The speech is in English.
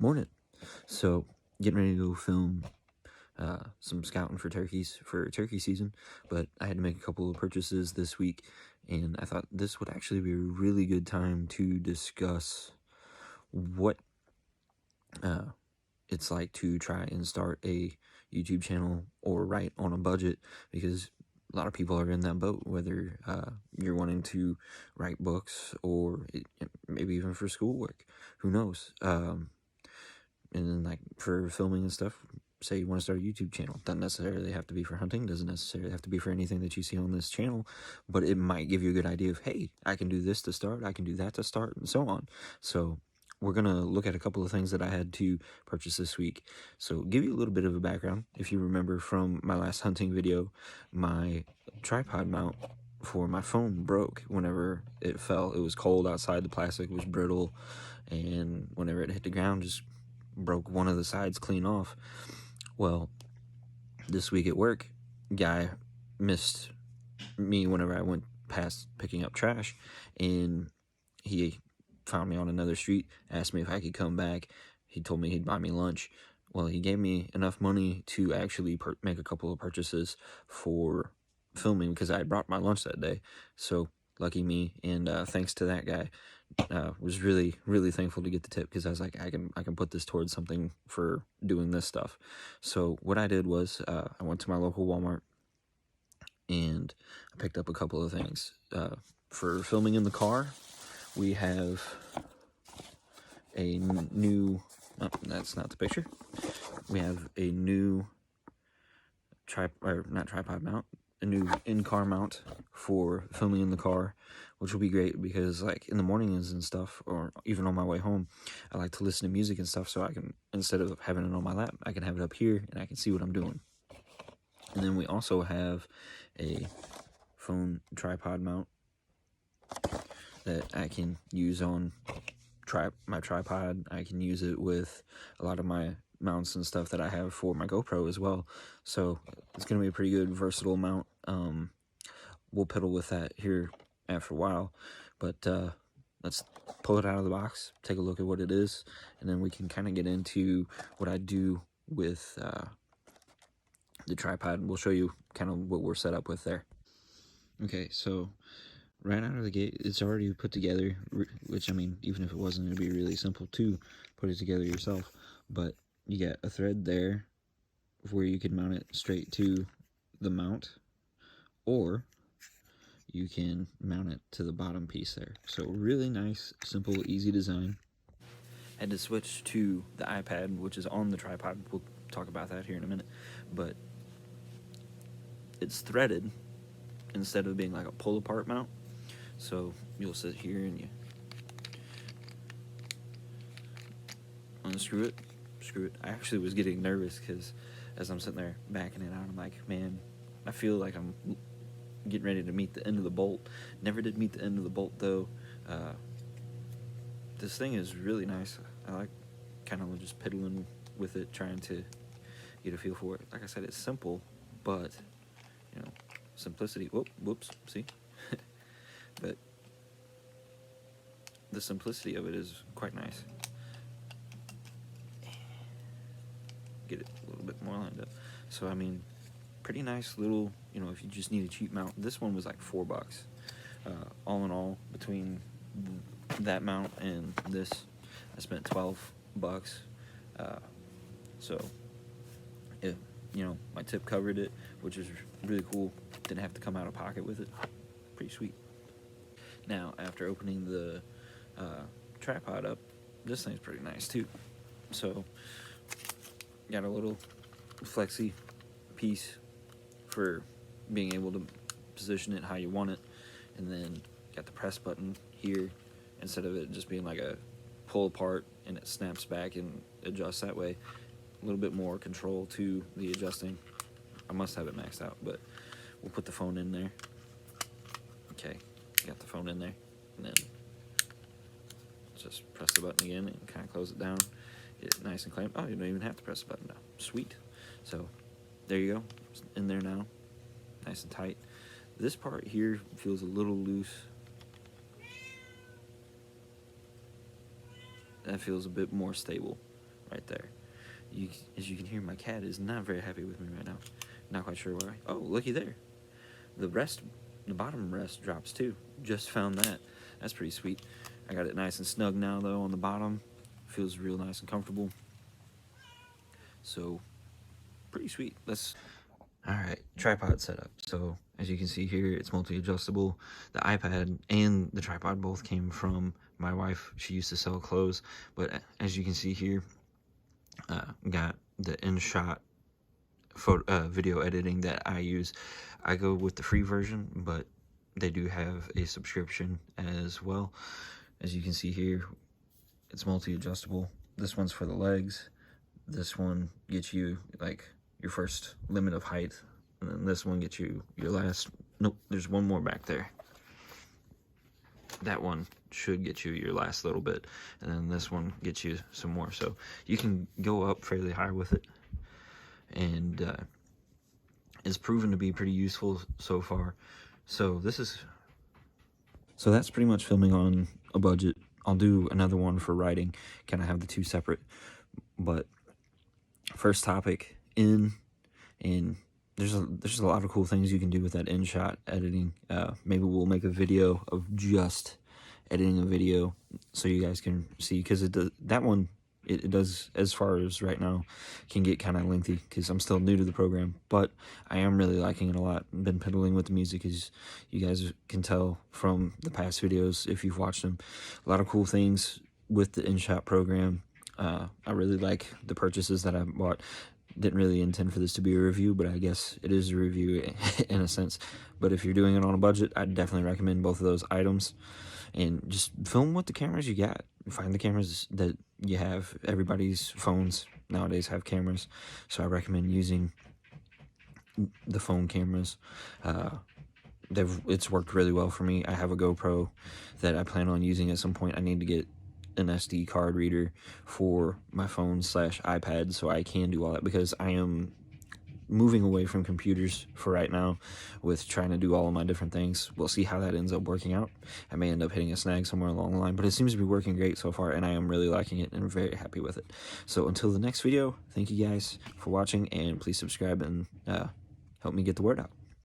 Morning. So, getting ready to go film some scouting for turkeys for turkey season, but I had to make a couple of purchases this week, and I thought this would actually be a really good time to discuss what it's like to try and start a YouTube channel or write on a budget, because a lot of people are in that boat, whether you're wanting to write books or maybe even for schoolwork. Who knows? And then, like, for filming and stuff, say you want to start a YouTube channel. Doesn't necessarily have to be for hunting, doesn't necessarily have to be for anything that you see on this channel, but it might give you a good idea of, hey, I can do this to start, I can do that to start, and so on. So we're going to look at a couple of things that I had to purchase this week. So give you a little bit of a background. If you remember from my last hunting video, my tripod mount for my phone broke whenever it fell. It was cold outside, the plastic was brittle, and whenever it hit the ground, just broke one of the sides clean off. Well, this week at work, guy missed me whenever I went past picking up trash, and he found me on another street, asked me if I could come back. He told me he'd buy me lunch. Well, he gave me enough money to actually make a couple of purchases for filming, because I had brought my lunch that day. So lucky me, and thanks to that guy. Was really thankful to get the tip, because I was like, I can put this towards something for doing this stuff. So what I did was I went to my local Walmart and I picked up a couple of things for filming in the car. We have a new that's not the picture. We have a new not tripod mount, a new in-car mount for filming in the car, which will be great because, like, in the mornings and stuff, or even on my way home, I like to listen to music and stuff, so I can, instead of having it on my lap, I can have it up here and I can see what I'm doing. And then we also have a phone tripod mount that I can use on my tripod. I can use it with a lot of my mounts and stuff that I have for my GoPro as well. So it's going to be a pretty good versatile mount. We'll piddle with that here after a while, but let's pull it out of the box, take a look at what it is, and then we can kind of get into what I do with the tripod. We'll show you kind of what we're set up with there. Okay, so right out of the gate, it's already put together, which, I mean, even if it wasn't, it'd be really simple to put it together yourself. But you get a thread there where you can mount it straight to the mount, or you can mount it to the bottom piece there. So really nice, simple, easy design. Had to switch to the iPad, which is on the tripod. We'll talk about that here in a minute. But it's threaded instead of being like a pull-apart mount. So you'll sit here and you unscrew it, screw it. I actually was getting nervous because as I'm sitting there backing it out, I'm like, man, I feel like I'm getting ready to meet the end of the bolt. Never did meet the end of the bolt, though. This thing is really nice. I like kind of just piddling with it, trying to get a feel for it. Like I said, it's simple, but, you know, simplicity. Whoops, see? But the simplicity of it is quite nice. Get it a little bit more lined up. So, I mean, pretty nice little, you know, if you just need a cheap mount. This one was like $4. All in all, between that mount and this, I spent $12. So, it, you know, my tip covered it, which is really cool. Didn't have to come out of pocket with it. Pretty sweet. Now, after opening the tripod up, this thing's pretty nice too. So, got a little flexi piece for being able to position it how you want it, and then got the press button here instead of it just being like a pull apart and it snaps back and adjusts that way. A little bit more control to the adjusting. I must have it maxed out, but we'll put the phone in there. Okay, got the phone in there, and then just press the button again and kind of close it down. It's nice and clamp. Oh, you don't even have to press the button now. Sweet. So there you go. It's in there now, nice and tight. This part here feels a little loose. That feels a bit more stable. right there. As you can hear, my cat is not very happy with me right now. Not quite sure why. Oh, looky there. The bottom rest drops too. Just found that. That's pretty sweet. I got it nice and snug now though on the bottom. Feels real nice and comfortable. So, pretty sweet. Alright, tripod setup. So, as you can see here, it's multi-adjustable. The iPad and the tripod both came from my wife. She used to sell clothes, but as you can see here, got the InShot video editing that I use. I go with the free version, but they do have a subscription as well. As you can see here, it's multi-adjustable. This one's for the legs. This one gets you like your first limit of height, and then this one gets you your last. Nope, there's one more back there. That one should get you your last little bit, and then this one gets you some more. So you can go up fairly high with it, and it's proven to be pretty useful so far. So that's pretty much filming on a budget. I'll do another one for writing, kind of have the two separate. But first topic, and there's a lot of cool things you can do with that InShot editing. Maybe we'll make a video of just editing a video so you guys can see, because it does, as far as right now, can get kind of lengthy because I'm still new to the program, but I am really liking it a lot. I've been piddling with the music, as you guys can tell from the past videos if you've watched them. A lot of cool things with the InShot program. I really like the purchases that I bought. Didn't really intend for this to be a review, but I guess it is a review in a sense. But if you're doing it on a budget, I'd definitely recommend both of those items. And just film with the cameras you got. Find the cameras that you have. Everybody's phones nowadays have cameras, so I recommend using the phone cameras. It's worked really well for me. I have a GoPro that I plan on using at some point. I need to get an SD card reader for my phone / iPad so I can do all that, because I am moving away from computers for right now with trying to do all of my different things. We'll see how that ends up working out. I may end up hitting a snag somewhere along the line, but it seems to be working great so far, and I am really liking it and very happy with it. So until the next video, thank you guys for watching, and please subscribe and help me get the word out.